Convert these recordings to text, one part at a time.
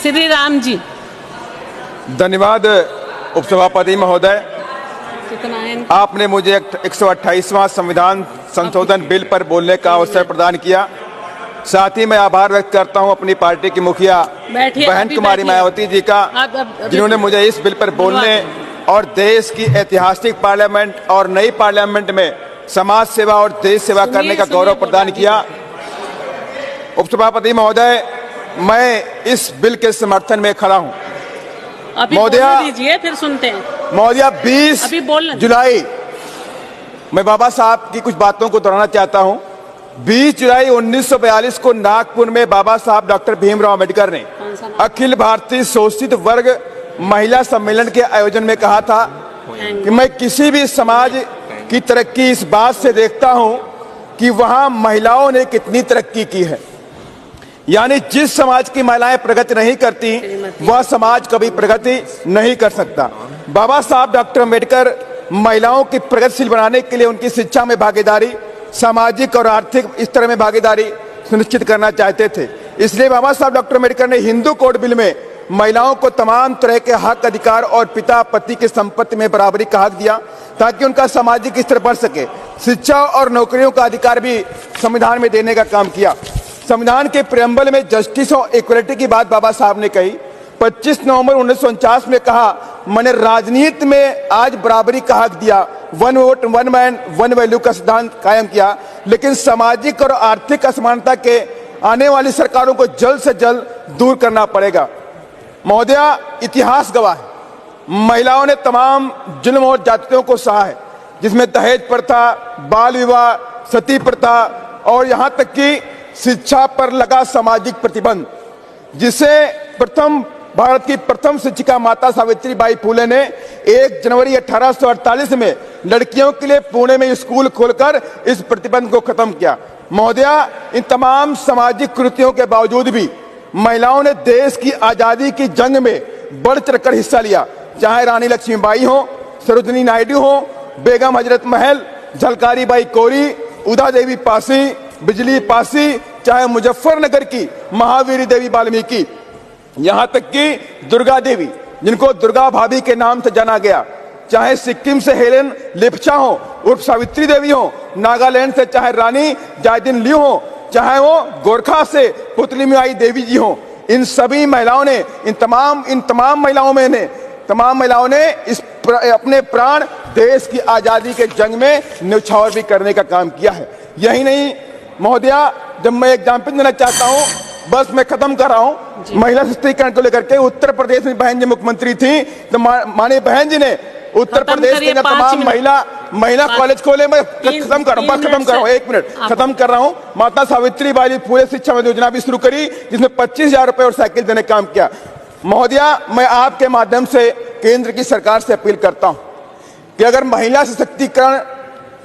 श्री राम जी। धन्यवाद उपसभापति महोदय। कितना है? आपने मुझे 128वां संविधान संशोधन बिल पर बोलने का अवसर प्रदान किया। साथ ही मैं आभार व्यक्त करता हूं अपनी पार्टी की मुखिया बहन कुमारी मायावती जी का, जिन्होंने मुझे इस बिल पर बोलने और देश की ऐतिहासिक पार्लियामेंट और नई पार्लियामेंट में समाज सेवा और देश सेवा करने का गौरव प्रदान किया। उपसभापति महोदय, मैं इस बिल के समर्थन में खड़ा हूं। महोदय दीजिए, फिर सुनते हैं। महोदय 20 जुलाई, मैं बाबा साहब की कुछ बातों को दोहराना चाहता हूं। 20 जुलाई 1942 को नागपुर में बाबा साहब डॉक्टर भीमराव अंबेडकर ने अखिल भारतीय शोषित वर्ग महिला सम्मेलन के आयोजन में कहा था कि मैं किसी भी समाज की तरक्की इस बात से देखता हूं कि वहां महिलाओं ने कितनी तरक्की की है। यानी जिस समाज की महिलाएं प्रगति नहीं करती वह समाज कभी प्रगति नहीं कर सकता। बाबा साहब डॉक्टर अंबेडकर महिलाओं की प्रगतिशील बनाने के लिए उनकी शिक्षा में भागीदारी, सामाजिक और आर्थिक स्तर में भागीदारी सुनिश्चित करना चाहते थे। इसलिए बाबा साहब डॉक्टर अंबेडकर ने हिंदू कोड बिल में महिलाओं को तमाम तरह के हक, अधिकार और पिता पति की संपत्ति में बराबरी का हक दिया, ताकि उनका सामाजिक स्तर बढ़ सके। शिक्षा और नौकरियों का अधिकार भी संविधान में देने का काम किया। संविधान के प्रेम्बल में जस्टिस और इक्वलिटी की बात बाबा साहब ने कही। 25 नवंबर 1949 में कहा, मैंने राजनीति में आज बराबरी का हक दिया, one vote one man one value का सिद्धांत कायम किया। लेकिन सामाजिक और आर्थिक असमानता के आने वाली सरकारों को जल्द से जल्द दूर करना पड़ेगा। महोदया, इतिहास गवाह है, महिलाओं ने तमाम जुल्म और जातियों को सहा है, जिसमें दहेज प्रथा, बाल विवाह, सती प्रथा और यहाँ तक कि शिक्षा पर लगा सामाजिक प्रतिबंध, जिसे भारत की प्रथम शिक्षिका माता सावित्री बाई फुले ने 1 जनवरी 1848 में लड़कियों के लिए पुणे में स्कूल खोलकर इस प्रतिबंध को खत्म किया। महोदया, इन तमाम सामाजिक कृतियों के बावजूद भी महिलाओं ने देश की आजादी की जंग में बढ़ चढ़कर हिस्सा लिया। चाहे रानी लक्ष्मीबाई हो, सरोजिनी नायडू हो, बेगम हजरत महल, झलकारी बाई कोरी, उदा देवी पासी, बिजली पासी, चाहे मुजफ्फरनगर की महावीरी देवी वाल्मीकि, यहाँ तक कि दुर्गा देवी, जिनको दुर्गा भाभी के नाम से जाना गया, चाहे सिक्किम से हेलेन लेप्चा हो उर्फ सावित्री देवी हो, नागालैंड से चाहे रानी जायदिन लियू हो, चाहे वो गोरखा से पुतलीमाई देवी जी हो, इन सभी महिलाओं ने तमाम महिलाओं ने अपने प्राण देश की आजादी के जंग में न्यौछावर भी करने का काम किया है। यही नहीं महोदया, जब मैं एग्जाम्पल देना चाहता हूँ, बस मैं खत्म कर रहा हूँ। महिला सशक्तिकरण को लेकर के उत्तर प्रदेश में बहन जी मुख्यमंत्री थी, तो माननीय बहन जी ने उत्तर प्रदेश के तमाम महिला कॉलेज खोले। मैं खत्म कर रहा हूँ, 1 मिनट खत्म कर रहा हूँ। माता सावित्री बाई फुले शिक्षा योजना भी शुरू करी, जिसमें 25,000 रुपए और साइकिल देने का काम किया। महोदया, मैं आपके माध्यम से केंद्र की सरकार से अपील करता हूँ कि अगर महिला सशक्तिकरण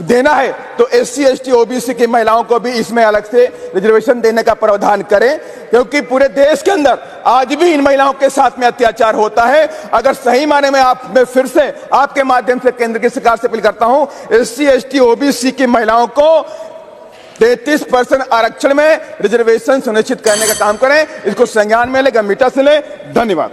देना है तो SC ST OBC की महिलाओं को भी इसमें अलग से रिजर्वेशन देने का प्रावधान करें, क्योंकि पूरे देश के अंदर आज भी इन महिलाओं के साथ में अत्याचार होता है। अगर सही माने में मैं फिर से आपके माध्यम से केंद्र की सरकार से अपील करता हूं, SC ST OBC की महिलाओं को 33% आरक्षण में रिजर्वेशन सुनिश्चित करने का काम करें। इसको संज्ञान में ले, गंभीरता से ले। धन्यवाद।